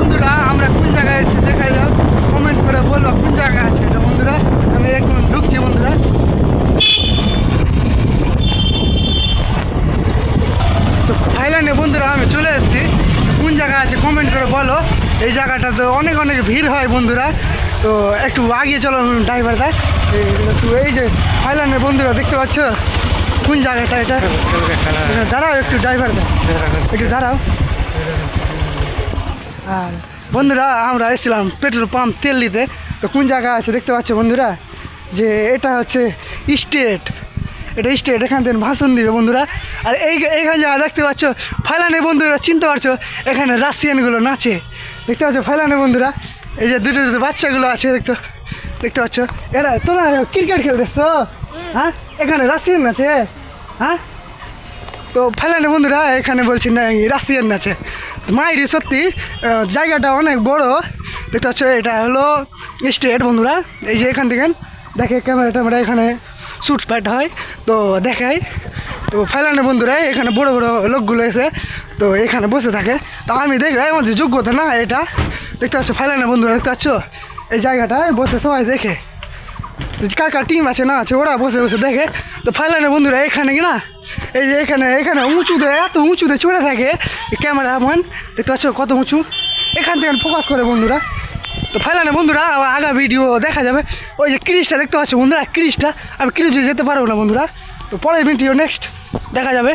বন্ধুরা আমরা কোন জায়গায় এসেছি দেখা যাও, কমেন্ট করে বলবো কোন জায়গায় আছে এটা বন্ধুরা। আমি এখন ঢুকছি বন্ধুরা। তো থাইল্যান্ডে বন্ধুরা আমি চলে এসেছি, কোন জায়গা আছে কমেন্ট করে বলো। এই জায়গাটা তো অনেক অনেক ভিড় হয় বন্ধুরা। তো একটু আগিয়ে চলো ড্রাইভারটা। তো এই যে থাইল্যান্ডের বন্ধুরা দেখতে পাচ্ছ কোন জায়গাটা এটা, দাঁড়াও একটু ড্রাইভারটা, একটু দাঁড়াও। আর বন্ধুরা আমরা এসেছিলাম পেট্রোল পাম্প তেল নিতে। তো কোন জায়গা আছে দেখতে পাচ্ছ বন্ধুরা, যে এটা হচ্ছে স্টেট, এটা স্টেট, এখান থেকে ভাষণ দিবে বন্ধুরা। আর এইখানে জায়গা দেখতে পাচ্ছ ফাইলানে বন্ধুরা, চিনতে পারছো এখানে রাশিয়ানগুলো নাচে দেখতে পাচ্ছ ফাইলানে বন্ধুরা। এই যে দুটো দুটো বাচ্চাগুলো আছে দেখতে পাচ্ছ, এরা তোমরা ক্রিকেট খেলতেছ, হ্যাঁ এখানে রাশিয়ান নাচে, হ্যাঁ। তো ফাইলানে বন্ধুরা এখানে বলছি না রাশিয়ান নাচে। মাইরি সত্যি জায়গাটা অনেক বড় দেখতে পাচ্ছ, এটা হলো স্টেট বন্ধুরা। এই যে এখান থেকে দেখে ক্যামেরা ট্যামেরা এখানে শ্যুট ফাইট হয় তো দেখায়। তো ফাইলানে বন্ধুরা এখানে বড় বড় লোকগুলো এসে তো এখানে বসে থাকে। তো আমি দেখি আমাদের যোগ্যতা না এটা দেখতে পাচ্ছ ফাইলানে বন্ধুরা, দেখতে পাচ্ছ এই জায়গাটায় বসে সবাই দেখে, কার কার টিম আছে না আছে ওরা বসে বসে দেখে। তো ফাইলানে বন্ধুরা এখানে কি না, এই যে এখানে উঁচুতে এত উঁচুতে চড়ে থাকে ক্যামেরা এমন দেখতে পাচ্ছ কত উঁচু, এখান থেকে ফোকাস করে বন্ধুরা। তো ফাইলানে বন্ধুরা আগা ভিডিও দেখা যাবে। ওই যে ক্রিজটা দেখতে পাচ্ছ বন্ধুরা, ক্রিজটা আমি ক্রিজে যেতে পারবো না বন্ধুরা। তো পরের ভিডিও নেক্সট দেখা যাবে।